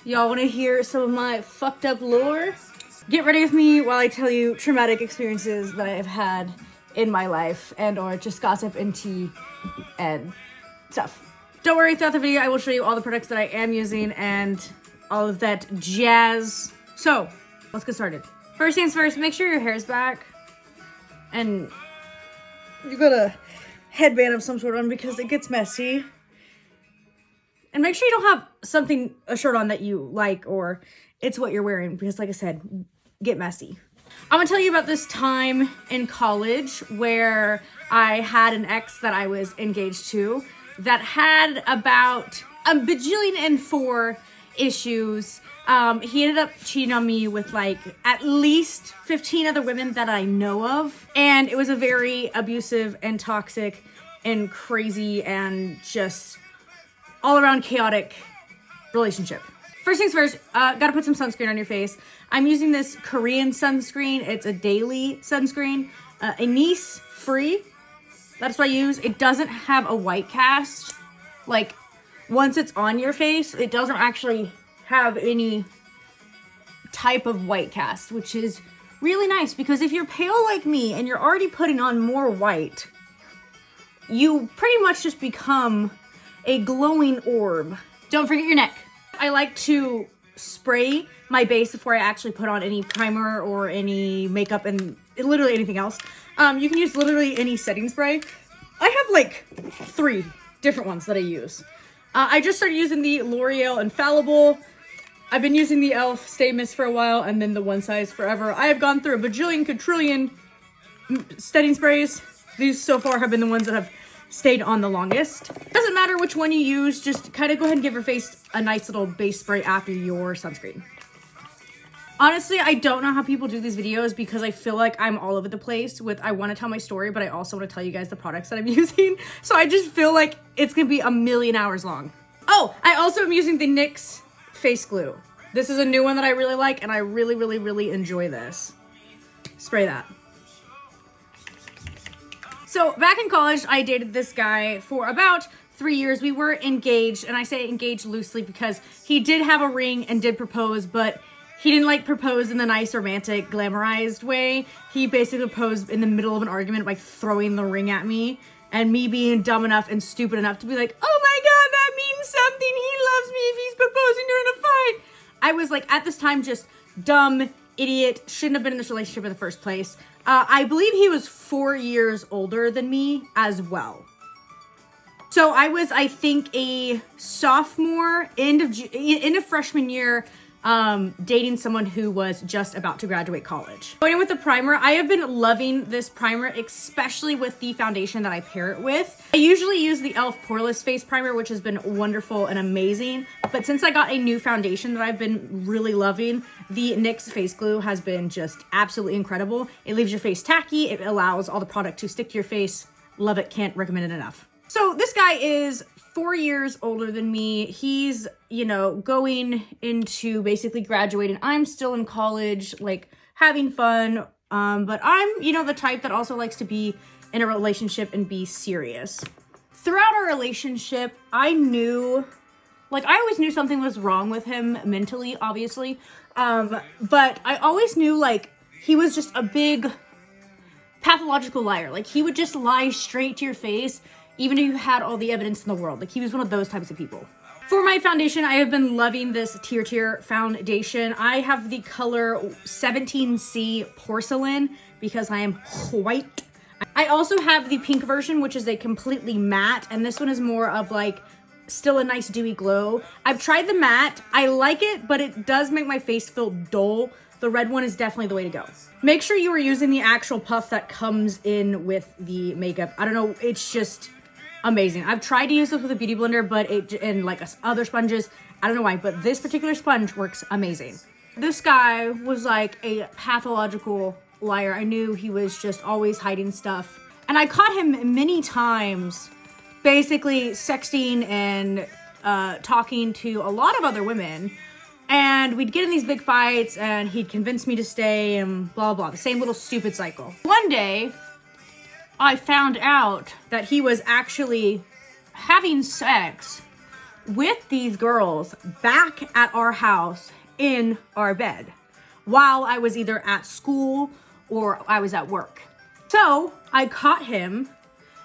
Y'all want to hear some of my fucked up lore? Get ready with me while I tell you traumatic experiences that I have had in my life and or just gossip and tea and stuff. Don't worry, throughout the video I will show you all the products that I am using and all of that jazz. So, let's get started. First things first, make sure your hair's back and you got a headband of some sort on because it gets messy. And make sure you don't have a shirt on that you like or it's what you're wearing because like I said, get messy. I'm gonna tell you about this time in college where I had an ex that I was engaged to that had about a bajillion and 4 issues. He ended up cheating on me with like at least 15 other women that I know of. And it was a very abusive and toxic and crazy and just all around chaotic relationship. First things first, gotta put some sunscreen on your face. I'm using this Korean sunscreen. It's a daily sunscreen, anise free. That's what I use. It doesn't have a white cast. Like once it's on your face, it doesn't actually have any type of white cast, which is really nice because if you're pale like me and you're already putting on more white, you pretty much just become a glowing orb. Don't forget your neck. I like to spray my base before I actually put on any primer or any makeup and literally anything else. You can use literally any setting spray. I have like 3 different ones that I use. I just started using the L'Oreal Infallible. I've been using the e.l.f. Stay Mist for a while and then the One Size Forever. I have gone through a bajillion, quadrillion setting sprays. These so far have been the ones that have stayed on the longest. Doesn't matter which one you use, just kind of go ahead and give your face a nice little base spray after your sunscreen. Honestly, I don't know how people do these videos because I feel like I'm all over the place with I want to tell my story, but I also want to tell you guys the products that I'm using. So I just feel like it's gonna be a million hours long. Oh, I also am using the NYX face glue. This is a new one that I really like and I really enjoy this. Spray that. So back in college, I dated this guy for about 3 years. We were engaged, and I say engaged loosely because he did have a ring and did propose, but he didn't like propose in the nice, romantic, glamorized way. He basically proposed in the middle of an argument by throwing the ring at me, and me being dumb enough and stupid enough to be like, oh my God, that means something. He loves me if he's proposing during a fight. I was like, at this time, just dumb, idiot, shouldn't have been in this relationship in the first place. I believe he was 4 years older than me as well. So I was, I think, a sophomore, end of freshman year, dating someone who was just about to graduate college. Going in with the primer, I have been loving this primer, especially with the foundation that I pair it with. I usually use the e.l.f. Poreless Face Primer, which has been wonderful and amazing. But since I got a new foundation that I've been really loving, the NYX Face Glue has been just absolutely incredible. It leaves your face tacky. It allows all the product to stick to your face. Love it. Can't recommend it enough. So this guy is 4 years older than me. He's, you know, going into basically graduating. I'm still in college, like having fun. But I'm, you know, the type that also likes to be in a relationship and be serious. Throughout our relationship, I knew, like I always knew something was wrong with him mentally, obviously. But I always knew like he was just a big pathological liar. Like he would just lie straight to your face even if you had all the evidence in the world. Like he was one of those types of people. For my foundation, I have been loving this Tier foundation. I have the color 17C Porcelain because I am white. I also have the pink version, which is a completely matte, and this one is more of like still a nice dewy glow. I've tried the matte. I like it, but it does make my face feel dull. The red one is definitely the way to go. Make sure you are using the actual puff that comes in with the makeup. I don't know, it's just amazing. I've tried to use this with a beauty blender, but and like other sponges, I don't know why, but this particular sponge works amazing. This guy was like a pathological liar. I knew he was just always hiding stuff. And I caught him many times basically sexting and talking to a lot of other women. And we'd get in these big fights and he'd convince me to stay and blah, blah, the same little stupid cycle. One day, I found out that he was actually having sex with these girls back at our house in our bed while I was either at school or I was at work. So I caught him,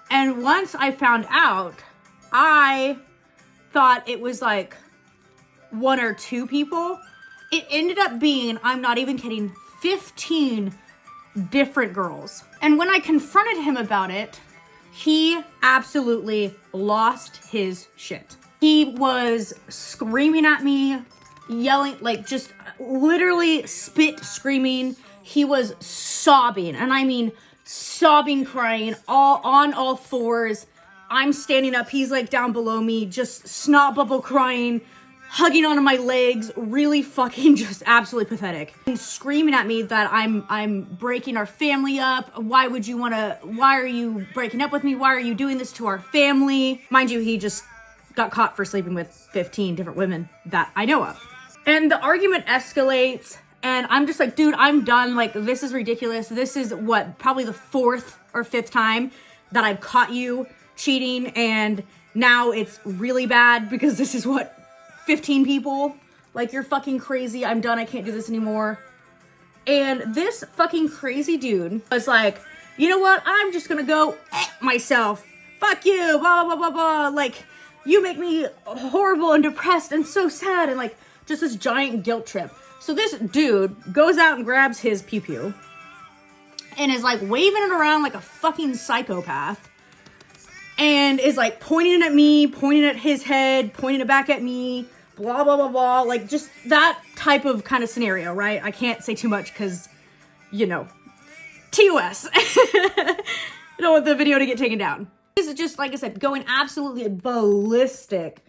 and once I found out, I thought it was like 1 or 2 people. It ended up being, I'm not even kidding, 15 different girls. And when I confronted him about it, he absolutely lost his shit. He was screaming at me, yelling, like just literally spit screaming. He was sobbing, and I mean sobbing, crying, all on all fours. I'm standing up, he's like down below me, just snot bubble crying, hugging onto my legs, really fucking just absolutely pathetic. And screaming at me that I'm breaking our family up. Why are you breaking up with me? Why are you doing this to our family? Mind you, he just got caught for sleeping with 15 different women that I know of. And the argument escalates, and I'm just like, dude, I'm done. Like, this is ridiculous. This is what, probably the 4th or 5th time that I've caught you cheating, and now it's really bad because this is what, 15 people? Like, you're fucking crazy. I'm done. I can't do this anymore. And this fucking crazy dude was like, you know what? I'm just gonna go myself. Fuck you, blah, blah, blah, blah. Like, you make me horrible and depressed and so sad, and like, just this giant guilt trip. So this dude goes out and grabs his pew-pew and is like waving it around like a fucking psychopath, and is like pointing at me, pointing at his head, pointing it back at me, blah, blah, blah, blah. Like, just that type of kind of scenario, right? I can't say too much because, you know, TOS. I don't want the video to get taken down. This is just, like I said, going absolutely ballistic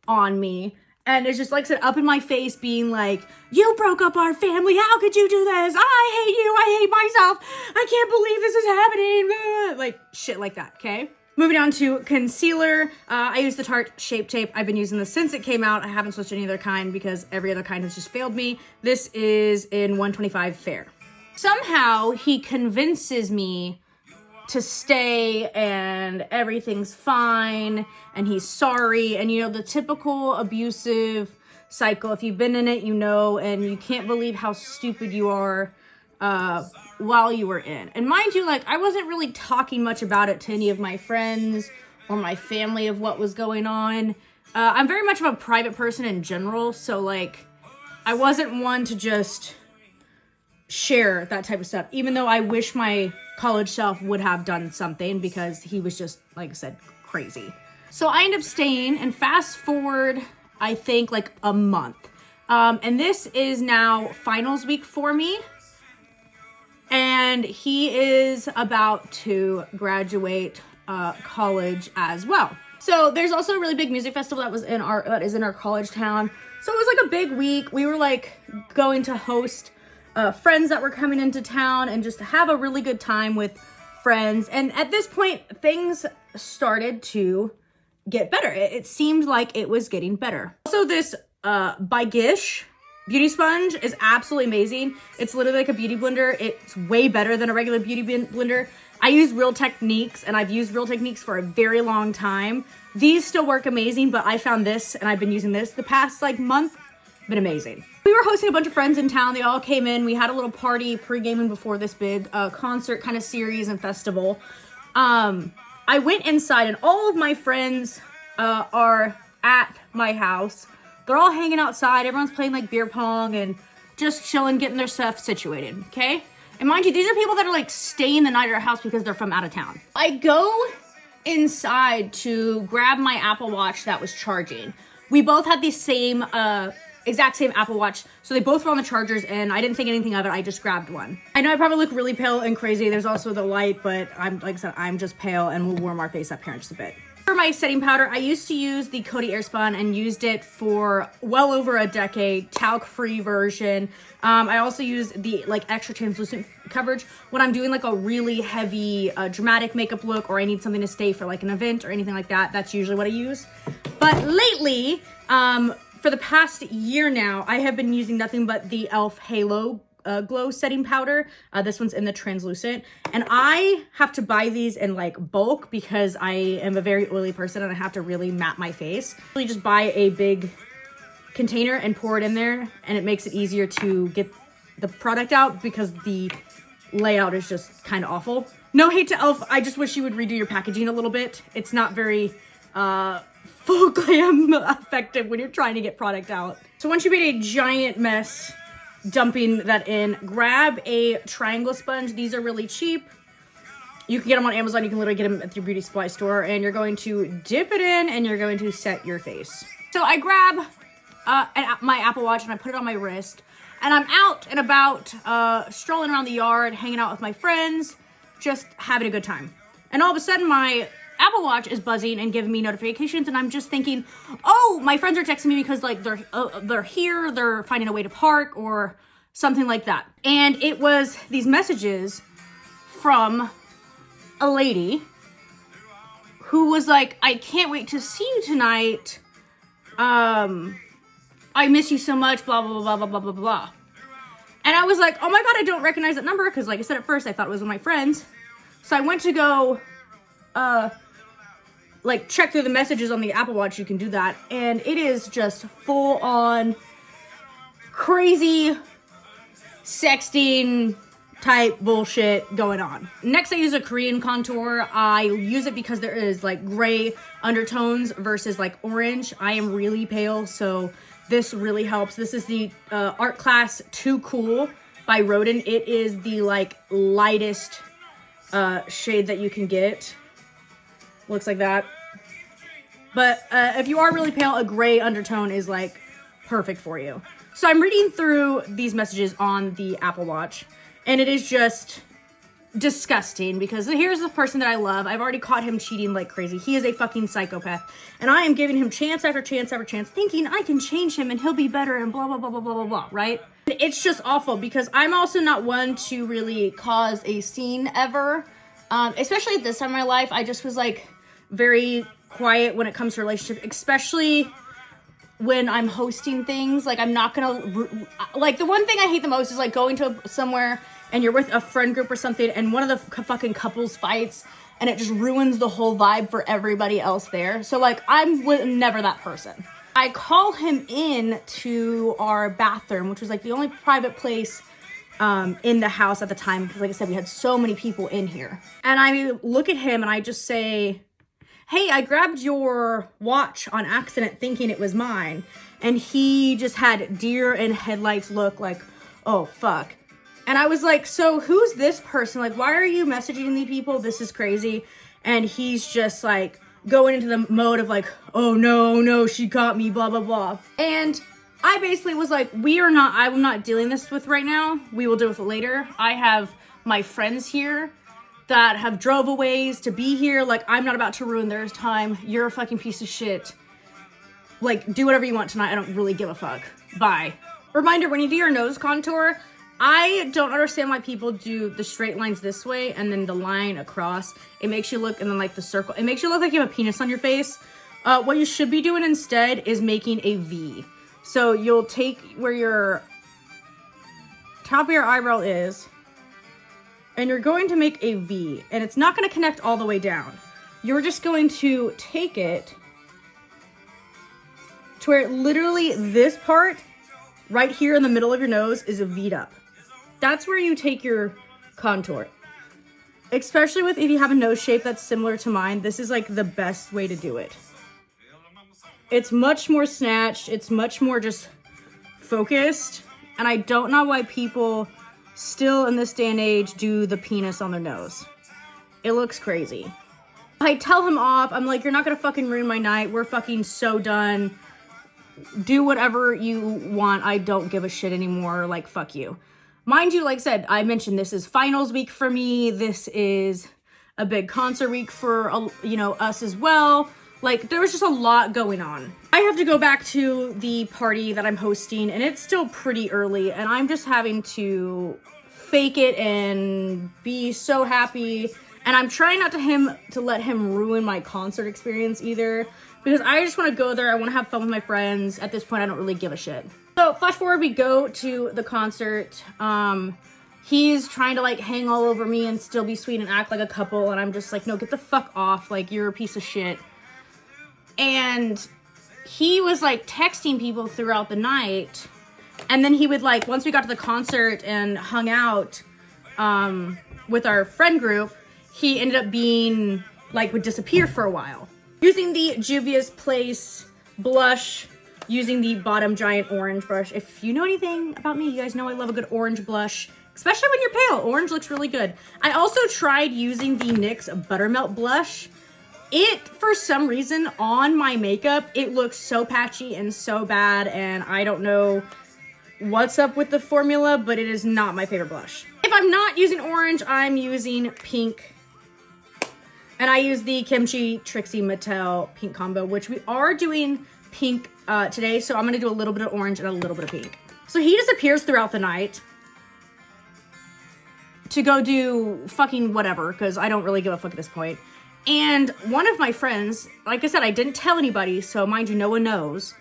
on me. And it's just, like I said, up in my face being like, you broke up our family. How could you do this? I hate you. I hate myself. I can't believe this is happening. Like, shit like that, okay? Moving on to concealer. I use the Tarte Shape Tape. I've been using this since it came out. I haven't switched any other kind because every other kind has just failed me. This is in 125 Fair. Somehow he convinces me to stay and everything's fine and he's sorry, and you know, the typical abusive cycle. If you've been in it, you know, and you can't believe how stupid you are while you were in. And mind you, like, I wasn't really talking much about it to any of my friends or my family of what was going on. I'm very much of a private person in general, so like, I wasn't one to just share that type of stuff, even though I wish my college self would have done something because he was just, like I said, crazy. So I ended up staying, and fast forward, I think like a month. And this is now finals week for me. And he is about to graduate college as well. So there's also a really big music festival that is in our college town. So it was like a big week. We were like going to host friends that were coming into town and just have a really good time with friends. And at this point, things started to get better. It seemed like it was getting better. Also, this by Gish beauty sponge is absolutely amazing. It's literally like a beauty blender. It's way better than a regular beauty blender. I use Real Techniques, and I've used Real Techniques for a very long time. These still work amazing, but I found this, and I've been using this the past like month. Been amazing. We were hosting a bunch of friends in town. They all came in. We had a little party pre-gaming before this big concert kind of series and festival. I went inside, and all of my friends are at my house. They're all hanging outside. Everyone's playing like beer pong and just chilling, getting their stuff situated, okay? And mind you, these are people that are like staying the night at our house because they're from out of town. I go inside to grab my Apple Watch that was charging. We both had the same, exact same Apple Watch, so they both were on the chargers, and I didn't think anything of it. I just grabbed one. I know I probably look really pale and crazy. There's also the light, but like I said, I'm just pale, and we'll warm our face up here in just a bit. For my setting powder, I used to use the Coty Airspun and used it for well over a decade, talc-free version. I also use the like extra translucent coverage when I'm doing like a really heavy dramatic makeup look, or I need something to stay for like an event or anything like that. That's usually what I use. But lately, for the past year now, I have been using nothing but the e.l.f. Halo glow setting powder. This one's in the translucent, and I have to buy these in like bulk because I am a very oily person and I have to really matte my face. Really just buy a big container and pour it in there, and it makes it easier to get the product out because the layout is just kind of awful. No hate to e.l.f. I just wish you would redo your packaging a little bit. It's not very full glam effective when you're trying to get product out. So once you made a giant mess dumping that in, grab a triangle sponge. These are really cheap. You can get them on Amazon. You can literally get them at your beauty supply store, and you're going to dip it in and you're going to set your face. So I grab my Apple Watch and I put it on my wrist, and I'm out and about, strolling around the yard, hanging out with my friends, just having a good time. And all of a sudden my Apple Watch is buzzing and giving me notifications, and I'm just thinking, oh, my friends are texting me because like they're here, they're finding a way to park or something like that. And it was these messages from a lady who was like, I can't wait to see you tonight. I miss you so much, blah, blah, blah, blah, blah, blah, blah. And I was like, oh my God, I don't recognize that number. Because like I said at first, I thought it was one of my friends. So I went to go, like check through the messages on the Apple Watch. You can do that. And it is just full on crazy sexting type bullshit going on. Next, I use a Korean contour. I use it because there is like gray undertones versus like orange. I am really pale, so this really helps. This is the Art Class Too Cool by Rodin. It is the like lightest shade that you can get. Looks like that. But if you are really pale, a gray undertone is like perfect for you. So I'm reading through these messages on the Apple Watch, and it is just disgusting because here's the person that I love. I've already caught him cheating like crazy. He is a fucking psychopath. And I am giving him chance after chance after chance, thinking I can change him and he'll be better and blah, blah, blah, blah, blah, blah, blah, right? And it's just awful because I'm also not one to really cause a scene ever. Especially at this time in my life, I just was like very quiet when it comes to relationship, especially when I'm hosting things. Like I'm not gonna, like the one thing I hate the most is like going to somewhere and you're with a friend group or something and one of the fucking couples fights and it just ruins the whole vibe for everybody else there. So like I'm never that person. I call him in to our bathroom, which was like the only private place in the house at the time, because like I said, we had so many people in here. And I look at him and I just say, hey, I grabbed your watch on accident thinking it was mine. And he just had deer in headlights look like, oh, fuck. And I was like, so who's this person? Like, why are you messaging these people? This is crazy. And he's just like going into the mode of like, oh, no, she got me, blah, blah, blah. And I basically was like, I'm not dealing this with right now. We will deal with it later. I have my friends here that have drove a ways to be here. Like, I'm not about to ruin their time. You're a fucking piece of shit. Like, do whatever you want tonight. I don't really give a fuck. Bye. Reminder, when you do your nose contour, I don't understand why people do the straight lines this way and then the line across. It makes you look, and then like the circle, it makes you look like you have a penis on your face. What you should be doing instead is making a V. So you'll take where your top of your eyebrow is, and you're going to make a V, and it's not going to connect all the way down. You're just going to take it to where literally this part right here in the middle of your nose is a V'd up. That's where you take your contour. Especially with if you have a nose shape that's similar to mine, this is like the best way to do it. It's much more snatched. It's much more just focused. And I don't know why people still in this day and age do the penis on their nose. It looks crazy. I tell him off. I'm like, you're not gonna fucking ruin my night. We're fucking so done. Do whatever you want. I don't give a shit anymore. Like, fuck you. Mind you, like I said, I mentioned this is finals week for me. This is a big concert week for, us as well. Like, there was just a lot going on. I have to go back to the party that I'm hosting, and it's still pretty early, and I'm just having to fake it and be so happy. And I'm trying not to let him ruin my concert experience either, because I just want to go there. I want to have fun with my friends. At this point, I don't really give a shit. So flash forward, we go to the concert. He's trying to like hang all over me and still be sweet and act like a couple. And I'm just like, no, get the fuck off. Like, you're a piece of shit. And he was like texting people throughout the night. And then he would like, once we got to the concert and hung out with our friend group, he ended up being like, would disappear for a while. Using the Juvia's Place blush, using the Bottom Giant Orange brush. If you know anything about me, you guys know I love a good orange blush, especially when you're pale. Orange looks really good. I also tried using the NYX Buttermelt blush. It, for some reason, on my makeup, it looks so patchy and so bad, and I don't know what's up with the formula, but it is not my favorite blush. If I'm not using orange, I'm using pink. And I use the Kimchi Trixie Mattel pink combo, which we are doing pink today. So I'm going to do a little bit of orange and a little bit of pink. So he disappears throughout the night to go do fucking whatever, because I don't really give a fuck at this point. And one of my friends, like I said, I didn't tell anybody, so mind you, no one knows.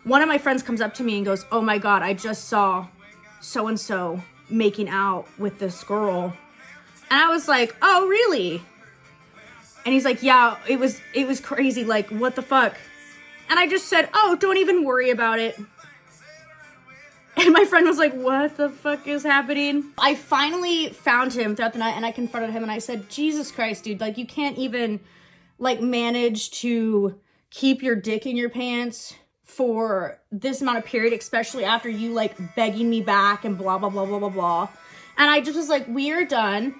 One of my friends comes up to me and goes, oh my God, I just saw so-and-so making out with this girl. And I was like, oh, really? And he's like, yeah, it was crazy. Like, what the fuck? And I just said, oh, don't even worry about it. And my friend was like, what the fuck is happening? I finally found him throughout the night and I confronted him and I said, Jesus Christ, dude, like, you can't even like manage to keep your dick in your pants for this amount of period, especially after you like begging me back and blah, blah, blah, blah, blah, blah. And I just was like, we are done.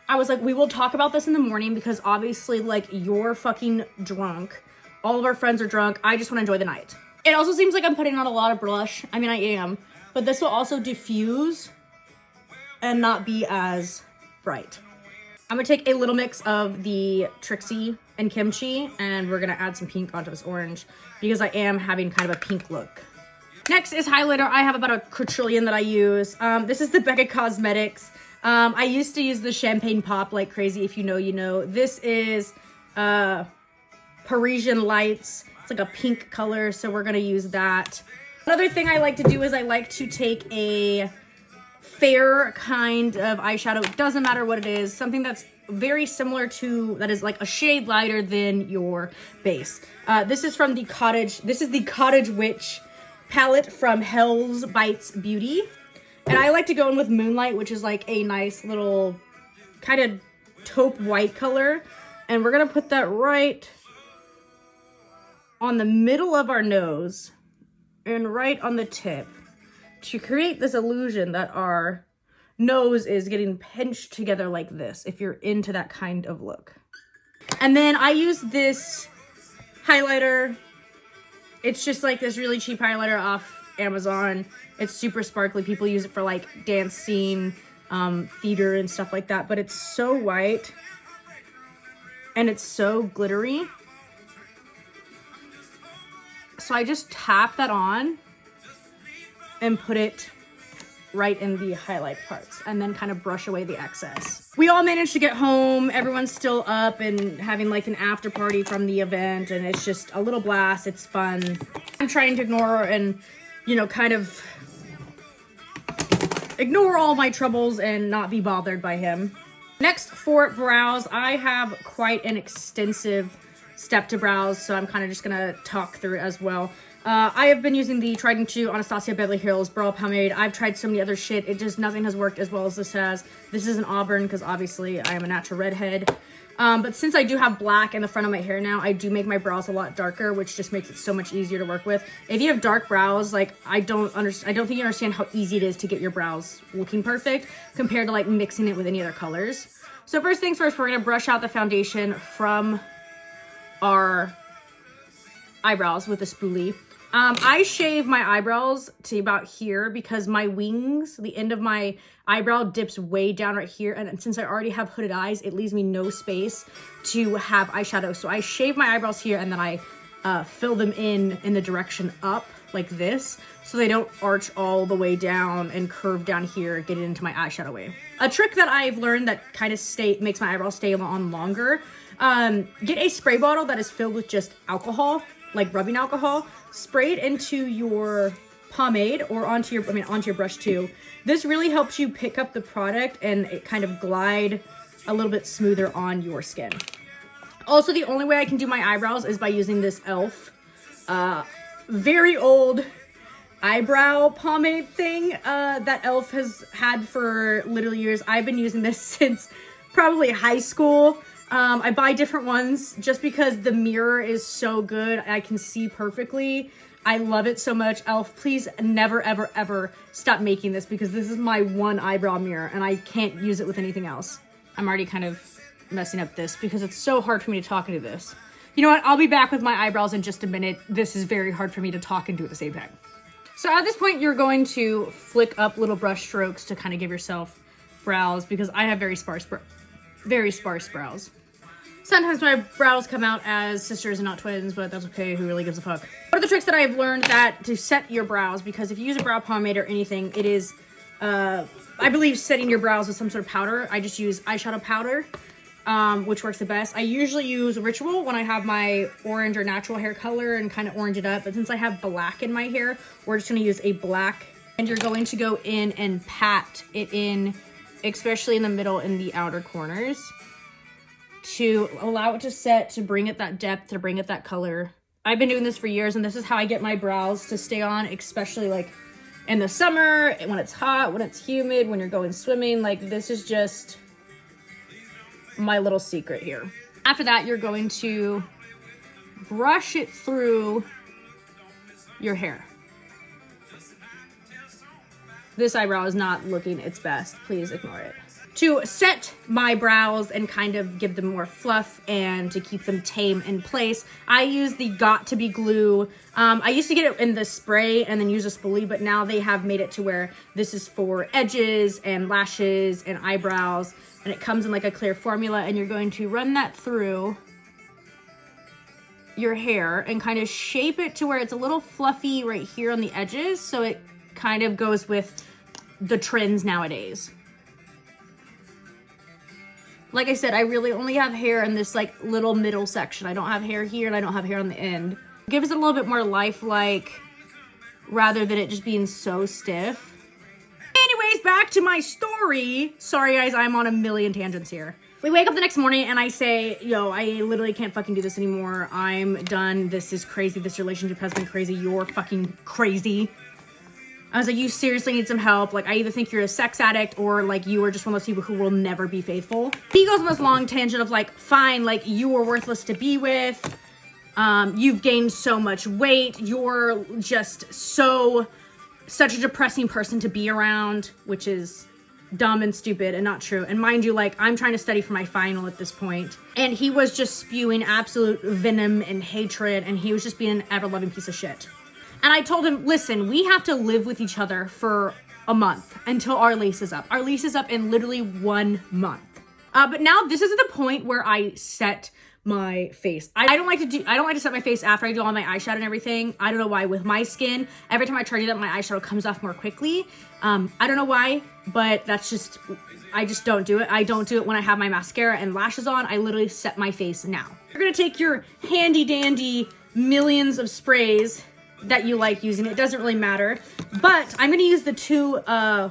I was like, we will talk about this in the morning because obviously, like, you're fucking drunk. All of our friends are drunk. I just want to enjoy the night. It also seems like I'm putting on a lot of blush. I mean, I am. But this will also diffuse and not be as bright. I'm going to take a little mix of the Trixie and Kimchi, and we're going to add some pink onto this orange because I am having kind of a pink look. Next is highlighter. I have about a quadrillion that I use. This is the Becca Cosmetics. I used to use the Champagne Pop like crazy. If you know, you know. This is Parisian Lights. It's like a pink color, so we're going to use that. Another thing I like to do is I like to take a fair kind of eyeshadow. It doesn't matter what it is. Something that's very similar to, that is like a shade lighter than your base. This is from the Cottage. This is the Cottage Witch palette from Hell's Bites Beauty. And I like to go in with Moonlight, which is like a nice little kind of taupe white color. And we're going to put that right on the middle of our nose and right on the tip to create this illusion that our nose is getting pinched together like this, if you're into that kind of look. And then I use this highlighter. It's just like this really cheap highlighter off Amazon. It's super sparkly. People use it for like dance scene, theater and stuff like that. But it's so white and it's so glittery. So I just tap that on and put it right in the highlight parts and then kind of brush away the excess. We all managed to get home. Everyone's still up and having like an after party from the event, and it's just a little blast. It's fun. I'm trying to ignore and, you know, kind of ignore all my troubles and not be bothered by him. Next, for brows, I have quite an extensive step to brows, so I'm kind of just gonna talk through it as well. I have been using the Tried and True Anastasia Beverly Hills Brow Pomade. I've tried so many other shit. It just, nothing has worked as well as this has. This is an auburn because obviously I am a natural redhead. But since I do have black in the front of my hair now, I do make my brows a lot darker, which just makes it so much easier to work with. If you have dark brows, like, I don't think you understand how easy it is to get your brows looking perfect compared to like mixing it with any other colors. So first things first, we're gonna brush out the foundation from our eyebrows with a spoolie. I shave my eyebrows to about here because my wings, the end of my eyebrow dips way down right here. And since I already have hooded eyes, it leaves me no space to have eyeshadow. So I shave my eyebrows here and then I fill them in the direction up like this, so they don't arch all the way down and curve down here, get it into my eyeshadow way. A trick that I've learned that kind of makes my eyebrows stay on longer, get a spray bottle that is filled with just alcohol like rubbing alcohol, spray it into your pomade or onto your brush too. This really helps you pick up the product and it kind of glide a little bit smoother on your skin. Also, the only way I can do my eyebrows is by using this e.l.f. Very old eyebrow pomade thing that e.l.f. has had for literally years. I've been using this since probably high school. I buy different ones just because the mirror is so good. I can see perfectly. I love it so much. e.l.f., please never, ever, ever stop making this because this is my one eyebrow mirror and I can't use it with anything else. I'm already kind of messing up this because it's so hard for me to talk into this. You know what? I'll be back with my eyebrows in just a minute. This is very hard for me to talk and do at the same time. So at this point, you're going to flick up little brush strokes to kind of give yourself brows because I have very sparse brows. Sometimes my brows come out as sisters and not twins, but that's okay. Who really gives a fuck? One of the tricks that I've learned that to set your brows, because if you use a brow pomade or anything, it is, I believe, setting your brows with some sort of powder. I just use eyeshadow powder, which works the best. I usually use Ritual when I have my orange or natural hair color and kind of orange it up. But since I have black in my hair, we're just going to use a black. And you're going to go in and pat it in, especially in the middle and the outer corners, to allow it to set, to bring it that depth, to bring it that color. I've been doing this for years, and this is how I get my brows to stay on, especially like in the summer, when it's hot, when it's humid, when you're going swimming. Like, this is just my little secret here. After that, you're going to brush it through your hair. This eyebrow is not looking its best. Please ignore it. To set my brows and kind of give them more fluff and to keep them tame in place, I use the Got To Be glue. I used to get it in the spray and then use a spoolie, but now they have made it to where this is for edges and lashes and eyebrows, and it comes in like a clear formula, and you're going to run that through your hair and kind of shape it to where it's a little fluffy right here on the edges, so it kind of goes with the trends nowadays. Like I said, I really only have hair in this like little middle section. I don't have hair here and I don't have hair on the end. It gives it a little bit more lifelike rather than it just being so stiff. Anyways, back to my story. Sorry guys, I'm on a million tangents here. We wake up the next morning and I say, yo, I literally can't fucking do this anymore. I'm done. This is crazy. This relationship has been crazy. You're fucking crazy. I was like, you seriously need some help. Like, I either think you're a sex addict or like you are just one of those people who will never be faithful. He goes on this long tangent of like, fine, like you were worthless to be with. You've gained so much weight. You're just such a depressing person to be around, which is dumb and stupid and not true. And mind you, like, I'm trying to study for my final at this point. And he was just spewing absolute venom and hatred, and he was just being an ever-loving piece of shit. And I told him, listen, we have to live with each other for a month until our lease is up. Our lease is up in literally 1 month. But now this is at the point where I set my face. I don't like to set my face after I do all my eyeshadow and everything. I don't know why. With my skin, every time I try to do that, my eyeshadow comes off more quickly. I don't know why, but that's just, I just don't do it. I don't do it when I have my mascara and lashes on. I literally set my face now. You're gonna take your handy dandy millions of sprays that you like using. It doesn't really matter, but I'm gonna use the two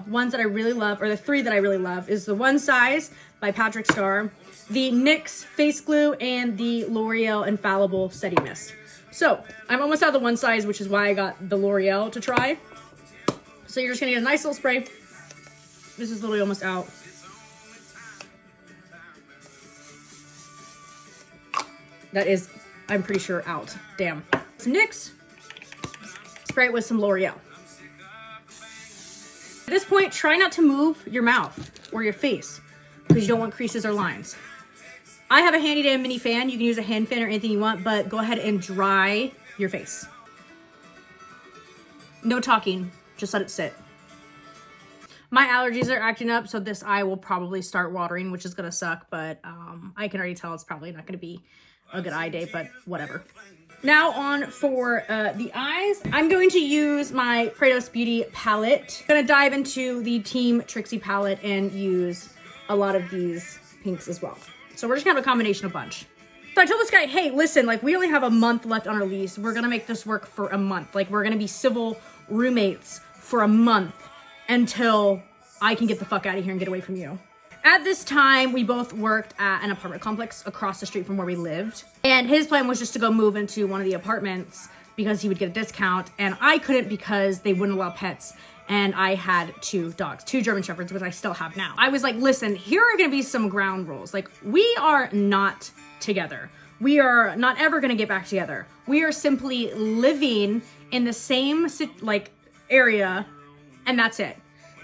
ones that I really love, or the three that I really love, is the One Size by Patrick Starr, the NYX face glue, and the L'Oreal Infallible Setting Mist. So I'm almost out of the One Size, which is why I got the L'Oreal to try. So you're just gonna get a nice little spray. This is literally almost out. That is, I'm pretty sure, out. Damn. Some NYX. Spray it with some L'Oreal. At this point, try not to move your mouth or your face because you don't want creases or lines. I have a handy dandy mini fan. You can use a hand fan or anything you want, but go ahead and dry your face. No talking, just let it sit. My allergies are acting up, so this eye will probably start watering, which is gonna suck, but I can already tell it's probably not gonna be a good eye day, but whatever. Now on for the eyes. I'm going to use my Kratos Beauty palette. I'm gonna dive into the Team Trixie palette and use a lot of these pinks as well. So we're just gonna have a combination of bunch. So I told this guy, hey, listen, like, we only have a month left on our lease. We're gonna make this work for a month. Like, we're gonna be civil roommates for a month until I can get the fuck out of here and get away from you. At this time, we both worked at an apartment complex across the street from where we lived. And his plan was just to go move into one of the apartments because he would get a discount. And I couldn't because they wouldn't allow pets. And I had 2 dogs, 2 German Shepherds, which I still have now. I was like, listen, here are gonna be some ground rules. Like, we are not together. We are not ever gonna get back together. We are simply living in the same, like, area, and that's it.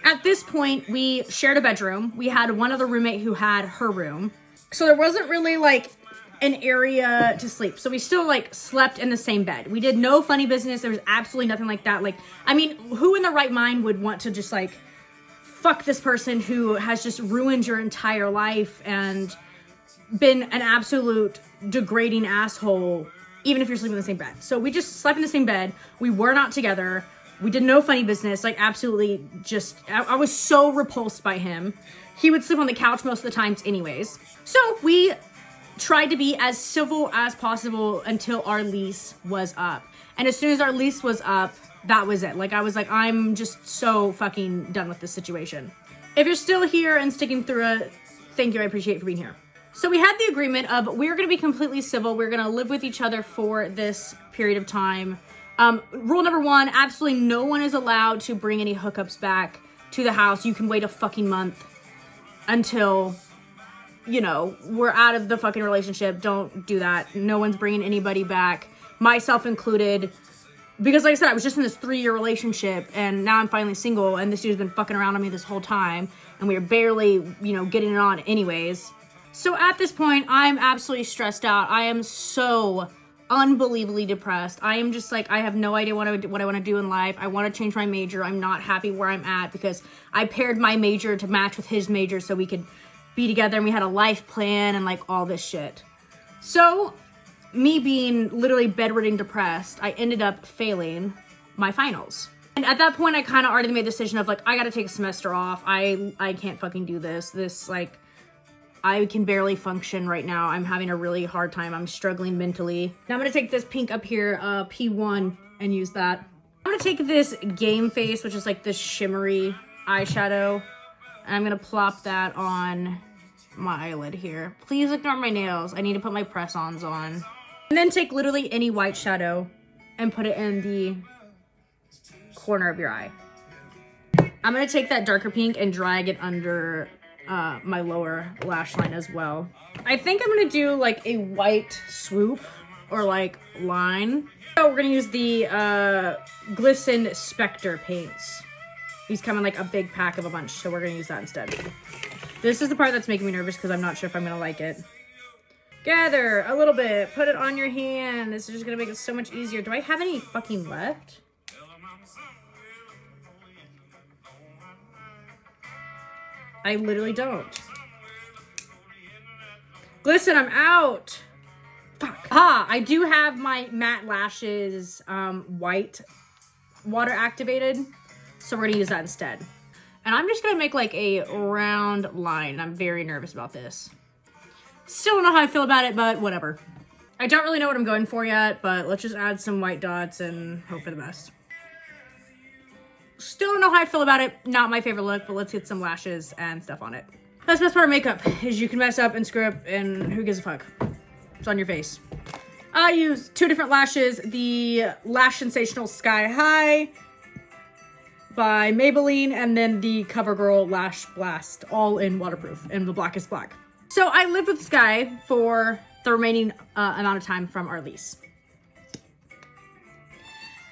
At this point, we shared a bedroom. We had one other roommate who had her room. So there wasn't really, like, an area to sleep. So we still, like, slept in the same bed. We did no funny business. There was absolutely nothing like that. Like, I mean, who in their right mind would want to just, like, fuck this person who has just ruined your entire life and been an absolute degrading asshole, even if you're sleeping in the same bed? So we just slept in the same bed. We were not together. We did no funny business, like, absolutely just, I was so repulsed by him. He would sleep on the couch most of the times anyways. So we tried to be as civil as possible until our lease was up. And as soon as our lease was up, that was it. Like, I was like, I'm just so fucking done with this situation. If you're still here and sticking through it, thank you, I appreciate you for being here. So we had the agreement of we're gonna be completely civil. We're gonna live with each other for this period of time. Rule number 1, absolutely no one is allowed to bring any hookups back to the house. You can wait a fucking month until, you know, we're out of the fucking relationship. Don't do that. No one's bringing anybody back, myself included. Because like I said, I was just in this 3-year relationship and now I'm finally single and this dude's been fucking around on me this whole time and we were barely, you know, getting it on anyways. So at this point, I'm absolutely stressed out. I am so unbelievably depressed. I am just like, I have no idea what I want to do in life. I want to change my major. I'm not happy where I'm at because I paired my major to match with his major so we could be together and we had a life plan and like all this shit. So me being literally bedridden depressed, I ended up failing my finals. And at that point, I kind of already made the decision of like, I got to take a semester off. I can't fucking do this. This, like, I can barely function right now. I'm having a really hard time. I'm struggling mentally. Now I'm gonna take this pink up here, P1, and use that. I'm gonna take this Game Face, which is like this shimmery eyeshadow, and I'm gonna plop that on my eyelid here. Please ignore my nails. I need to put my press-ons on. And then take literally any white shadow and put it in the corner of your eye. I'm gonna take that darker pink and drag it under my lower lash line as well. I think I'm gonna do like a white swoop or like line. So we're gonna use the Glisten Spectre paints. These come in like a big pack of a bunch, so we're gonna use that instead. This is the part that's making me nervous because I'm not sure if I'm gonna like it. Gather a little bit, put it on your hand. This is just gonna make it so much easier. Do I have any fucking left? I literally don't. Glisten, I'm out. Fuck. Ah, I do have my matte lashes white water activated. So we're gonna use that instead. And I'm just gonna make like a round line. I'm very nervous about this. Still don't know how I feel about it, but whatever. I don't really know what I'm going for yet, but let's just add some white dots and hope for the best. Still don't know how I feel about it. Not my favorite look, but let's get some lashes and stuff on it. That's the best part of makeup, is you can mess up and screw up and who gives a fuck? It's on your face. I use 2 different lashes. The Lash Sensational Sky High by Maybelline and then the CoverGirl Lash Blast, all in waterproof and the blackest black. So I lived with this guy for the remaining amount of time from our lease.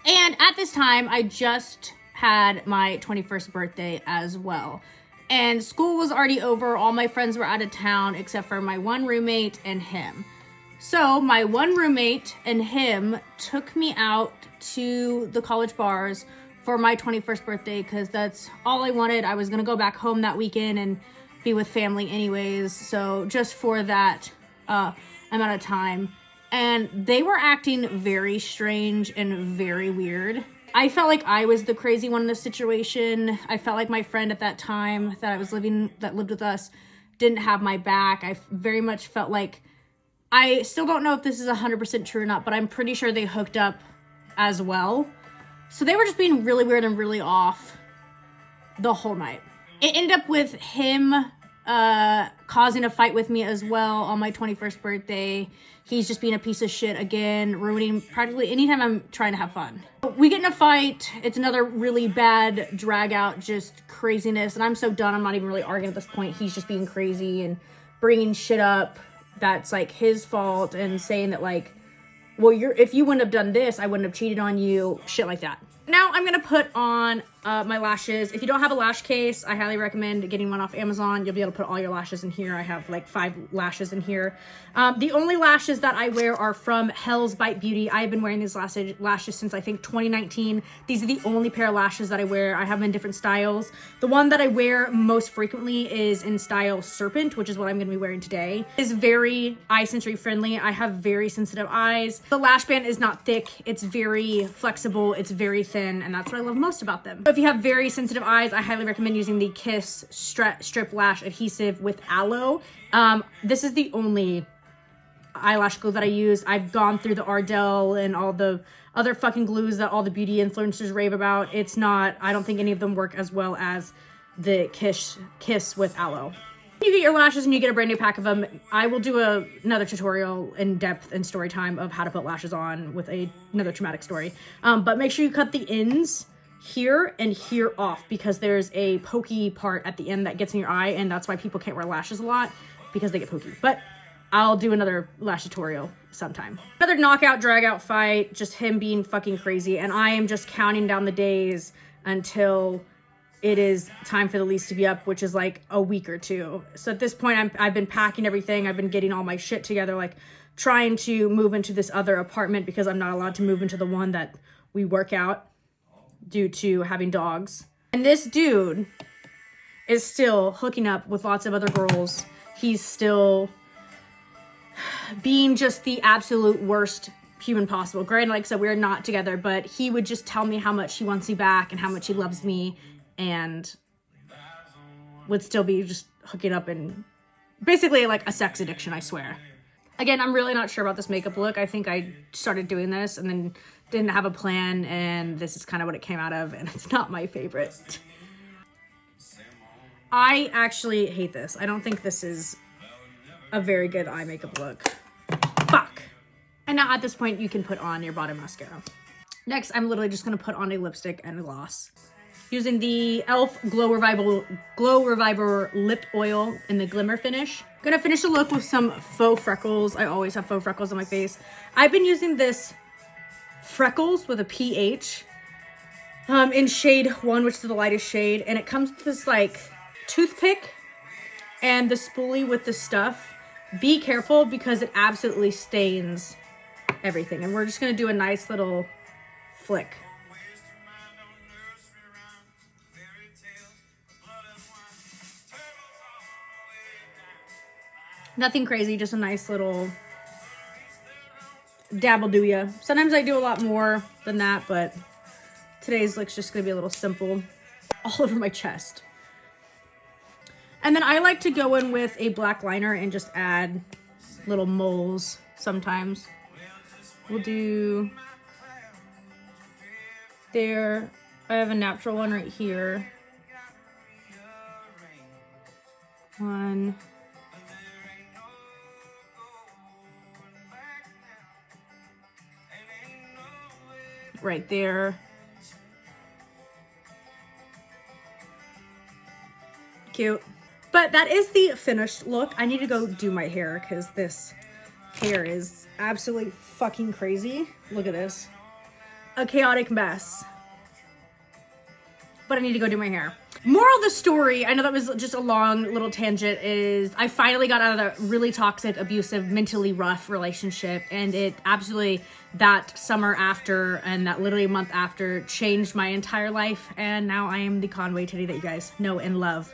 And at this time, I just had my 21st birthday as well. And school was already over. All my friends were out of town except for my one roommate and him. So my one roommate and him took me out to the college bars for my 21st birthday because that's all I wanted. I was gonna go back home that weekend and be with family anyways. So just for that amount of time. And they were acting very strange and very weird. I felt like I was the crazy one in this situation. I felt like my friend at that time that lived with us, didn't have my back. I very much felt like I still don't know if this is 100% true or not, but I'm pretty sure they hooked up as well. So they were just being really weird and really off the whole night. It ended up with him causing a fight with me as well on my 21st birthday. He's just being a piece of shit again, ruining practically anytime I'm trying to have fun. We get in a fight. It's another really bad drag out, just craziness. And I'm so done. I'm not even really arguing at this point. He's just being crazy and bringing shit up that's like his fault and saying that like, well, if you wouldn't have done this, I wouldn't have cheated on you, shit like that. Now I'm gonna put on my lashes. If you don't have a lash case, I highly recommend getting one off Amazon. You'll be able to put all your lashes in here. I have like 5 lashes in here. The only lashes that I wear are from Hell's Bite Beauty. I've been wearing these lashes since I think 2019. These are the only pair of lashes that I wear. I have them in different styles. The one that I wear most frequently is in style Serpent, which is what I'm gonna be wearing today. It's very eye sensory friendly. I have very sensitive eyes. The lash band is not thick. It's very flexible. It's very thin, and that's what I love most about them. If you have very sensitive eyes, I highly recommend using the Kiss Strip Lash Adhesive with Aloe. This is the only eyelash glue that I use. I've gone through the Ardell and all the other fucking glues that all the beauty influencers rave about. It's not, I don't think any of them work as well as the Kiss with Aloe. You get your lashes and you get a brand new pack of them. I will do another tutorial in depth in story time of how to put lashes on with another traumatic story. But make sure you cut the ends here and here off because there's a pokey part at the end that gets in your eye, and that's why people can't wear lashes a lot, because they get pokey. But I'll do another lash tutorial sometime. Another knockout drag out fight, just him being fucking crazy, and I am just counting down the days until it is time for the lease to be up, which is like a week or 2. So at this point, I've been packing everything. I've been getting all my shit together, like trying to move into this other apartment because I'm not allowed to move into the one that we work out due to having dogs. And this dude is still hooking up with lots of other girls. He's still being just the absolute worst human possible. Granted, like I said, we're not together, but he would just tell me how much he wants me back and how much he loves me, and would still be just hooking up, and basically like a sex addiction, I swear. Again, I'm really not sure about this makeup look. I think I started doing this and then didn't have a plan, and this is kind of what it came out of, and it's not my favorite. I actually hate this. I don't think this is a very good eye makeup look. Fuck. And now at this point, you can put on your bottom mascara. Next, I'm literally just gonna put on a lipstick and a gloss. Using the e.l.f. Glow Reviver Lip Oil in the Glimmer finish. Gonna finish the look with some faux freckles. I always have faux freckles on my face. I've been using this Freckles with a PH in shade 1, which is the lightest shade. And it comes with this like toothpick and the spoolie with the stuff. Be careful because it absolutely stains everything. And we're just gonna do a nice little flick. Nothing crazy, just a nice little dabble do ya. Sometimes I do a lot more than that, but today's look's just gonna be a little simple. All over my chest. And then I like to go in with a black liner and just add little moles sometimes. We'll do there. I have a natural one right here. One. Right there. Cute. But that is the finished look. I need to go do my hair because this hair is absolutely fucking crazy. Look at this. A chaotic mess. But I need to go do my hair. Moral of the story, I know that was just a long little tangent, is I finally got out of that really toxic, abusive, mentally rough relationship, and it absolutely, that summer after and that literally month after, changed my entire life, and now I am the Conway Titty that you guys know and love.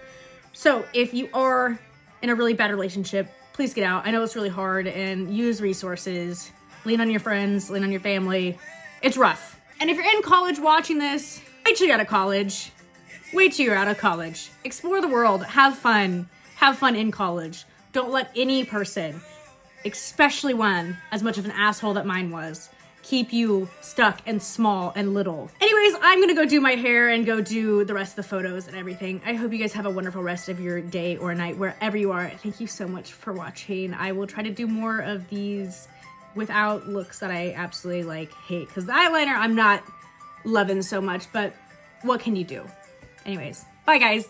So if you are in a really bad relationship, please get out. I know it's really hard, and use resources. Lean on your friends, lean on your family. It's rough. And if you're in college watching this, wait till you're out of college. Wait till you're out of college. Explore the world. Have fun. Have fun in college. Don't let any person especially when, as much of an asshole that mine was, keep you stuck and small and little. Anyways, I'm gonna go do my hair and go do the rest of the photos and everything. I hope you guys have a wonderful rest of your day or night, wherever you are. Thank you so much for watching. I will try to do more of these without looks that I absolutely like hate, because the eyeliner I'm not loving so much, but what can you do? Anyways, bye guys.